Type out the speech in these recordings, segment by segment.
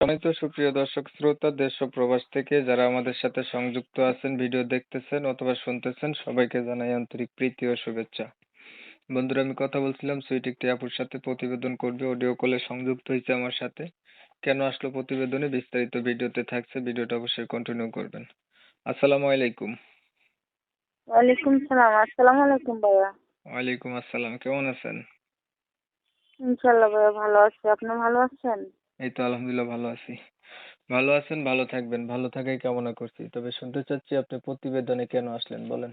সম্মানিত সুপ্রিয় দর্শক শ্রোতা দেশ ও প্রবাস থেকে যারা আমাদের সাথে সংযুক্ত আছেন, ভিডিও দেখতেছেন অথবা শুনতেছেন, সবাইকে জানাই আন্তরিক প্রীতি ও শুভেচ্ছা। বন্ধুরা, আমি কথা বলছিলাম সুইট একটি আপুর সাথে, প্রতিবেদন করবে, অডিও কলে সংযুক্ত হয়েছে আমার সাথে। কেন আসলো প্রতিবেদনে বিস্তারিত ভিডিওতে থাকছে, ভিডিওটা অবশ্যই কন্টিনিউ করবেন। আসসালামু আলাইকুম। ওয়ালাইকুম সালাম। আসসালামু আলাইকুম ভাইয়া। ওয়ালাইকুম আসসালাম, কেমন আছেন? ইনশাল্লাহ ভাইয়া ভালো আছি। আপনি ভালো আছেন? এই তো আলহামদুলিল্লাহ ভালো আছি। ভালো আছেন, ভালো থাকবেন, ভালো থাকাই কামনা করছি। তবে শুনতে চাচ্ছি আপনি প্রতিবেদনে কেন আসলেন, বলেন।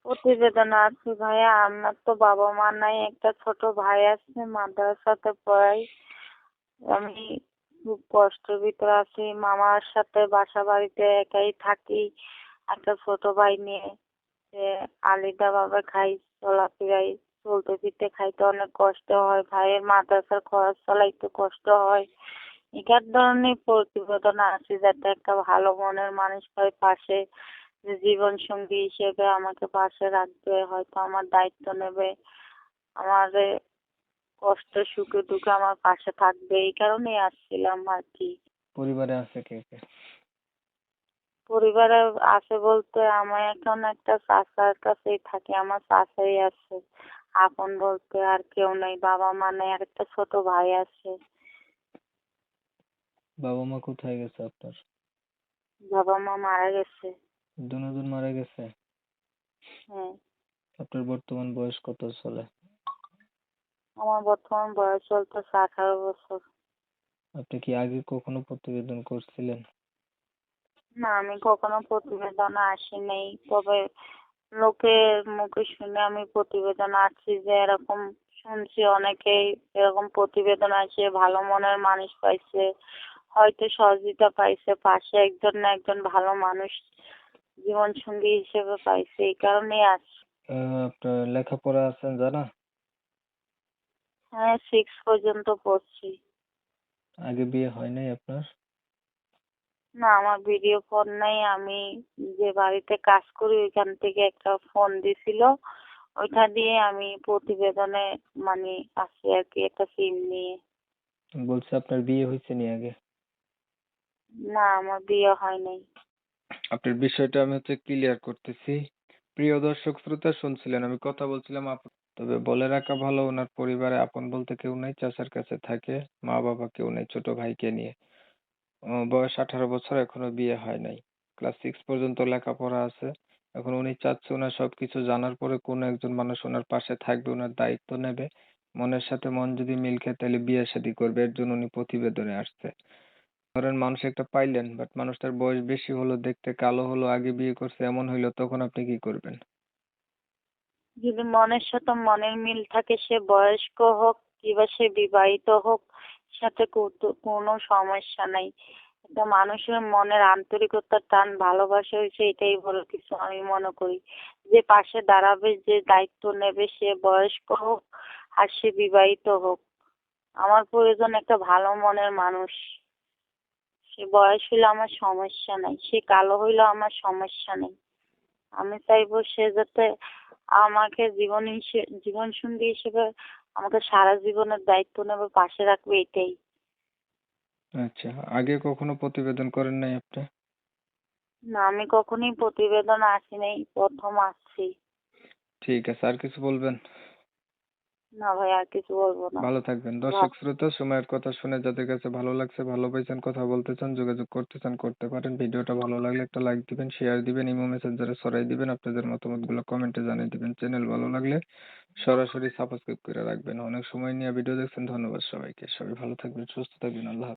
প্রতিবেদনে আছি ভাইয়া, আমার তো বাবা মা নাই, একটা ছোট ভাই আছে, মাদ্রাসাতে পড়াই। আমি খুব কষ্টের ভিতরে আছি, মামার সাথে বাসা বাড়িতে একাই থাকি একটা ছোট ভাই নিয়ে। যে আলাদা ভাবে খাই, চলাফেরাই, চলতে ফিরতে খাইতে অনেক কষ্ট হয়, ভাইয়ের মাদ্রাসার খরচ চালাইতে কষ্ট হয়। এটার ধরনের প্রতিবেদন আছে যাতে একটা ভালো মনের মানুষ পাই পাশে, যে জীবন সঙ্গী হিসেবে আমাকে পাশে রাখবে, হয়তো আমার দায়িত্ব নেবে, আমার কষ্ট সুখে দুঃখে আমার পাশে থাকবে। এই কারণেই আসছিলাম আর কি। পরিবারে আছে কে কে? পরিবারে আছে বলতে আমি এখন একটা চাচার কাছেই থাকি, আমার চাচাই আছে। আপন বলতে আর কেউ নেই, বাবা মা নেই, আর একটা ছোট ভাই আছে। বাবা মা কোথায় গেছে আপনার? বাবা মা মারা গেছে। দুজন মারা গেছে। হ্যাঁ। আপনার বর্তমান বয়স কত চলে? আমার বর্তমান বয়স চলতেছে 18 বছর। আপনি কি আগে কখনো প্রতিবেদন করছিলেন? না, আমি কখনো প্রতিবেদনে আসি নাই, তবে লোকের মুখে শুনে আমি প্রতিবেদন আসছি, যে এরকম শুনছি অনেকেই এরকম প্রতিবেদন আসে, ভালো মনের মানুষ পাইছে, হয়তো সহযোগিতা পাইছে, পাশে একজন না একজন ভালো মানুষ জীবন সঙ্গী হিসেবে পাইছে, এই কারণেই আসছি। আপনার লেখাপড়া আছেন জানা? হ্যাঁ, 6 পর্যন্ত পড়ছি। আগে বিয়ে হয় নাই আপনার? না, আমার ভিডিও ফোন নাই। আমি যে বাড়িতে কাজ করি ওইখান থেকে একটা ফোন দিছিল, ওইটা দিয়ে আমি প্রতিবেদনে মানে আসি আর কি, একটা সিম নিয়ে। বলছে আপনার বিয়ে হয়েছে নি আগে? না, আমার বিয়ে হয় নাই। আপনার বিষয়টা আমি ক্লিয়ার করতেছি। প্রিয় দর্শক শ্রোতা, শুনছিলেন আমি কথা বলছিলাম তবে বলে রাখা ভালো, ওনার পরিবারে আপন বলতে কেউ নাই, চাচার কাছে থাকে, মা বাবা কেউ নেই, ছোট ভাইকে নিয়ে। বয়স 18 বছর, এখনো বিয়ে হয় নাই। ক্লাস 6 পর্যন্ত লেখাপড়া আছে। এখন উনি চাচ্ছে ওনার সবকিছু জানার পরে কোনো একজন মানুষ ওনার পাশে থাকবে, ওনার দায়িত্ব নেবে। মনের সাথে মন যদি মিল খায় তাহলে বিয়ে শাদী করবে, এর জন্য উনি প্রতিবেদনে আসছে। ধরেন মানুষ একটা পাইলেন, বাট মানুষটার বয়স বেশি হলো, দেখতে কালো হলো, আগে বিয়ে করছে এমন হইলো, তখন আপনি কি করবেন? যদি মনের সাথে মনের মিল থাকে, সে বয়স্ক হোক কিংবা সে বিবাহিত হোক, সাথে কোনো সমস্যা নাই। একটা মানুষের মনের আন্তরিকতার টান, ভালোবাসা হয়েছে, এটাই বড় কিছু আমি মনে করি। যে পাশে দাঁড়াবে, যে দায়িত্ব নেবে, সে বয়স্ক হোক আর সে বিবাহিত হোক, আমার প্রয়োজন একটা ভালো মনের মানুষ। সে বয়স হইলে আমার সমস্যা নাই, সে কালো হইলেও আমার সমস্যা নেই। আমি চাইবো সে যাতে আমাকে জীবন সঙ্গী হিসেবে আমাকে সারা জীবনের দায়িত্ব নেবে, পাশে রাখবে, এটাই। আচ্ছা, আগে কখনো প্রতিবেদন করেন নাই আপনি? না, আমি কখনোই প্রতিবেদন আসি নাই, প্রথম আসছি। ঠিক আছে, আর কিছু বলবেন? না ভাই, আর কিছু বলবো না। ভালো থাকবেন। দর্শক শ্রোতা, সময়ের কথা শুনে যাদের কাছে ভালো লাগছে, ভালো পাইছেন, কথা বলতে চান, যোগাযোগ করতে চান, করতে পারেন। ভিডিওটা ভালো লাগলে একটা লাইক দিবেন, শেয়ার দিবেন, ইমো মেসেঞ্জারে ছড়াই দিবেন, আপনাদের মতামতগুলো কমেন্টে জানিয়ে দিবেন। চ্যানেল ভালো লাগলে সরাসরি সাবস্ক্রাইব করে রাখবেন। অনেক সময় নিয়ে ভিডিও দেখছেন, ধন্যবাদ সবাইকে। সবাই ভালো থাকবেন, সুস্থ থাকবেন, আল্লাহ হাফেজ।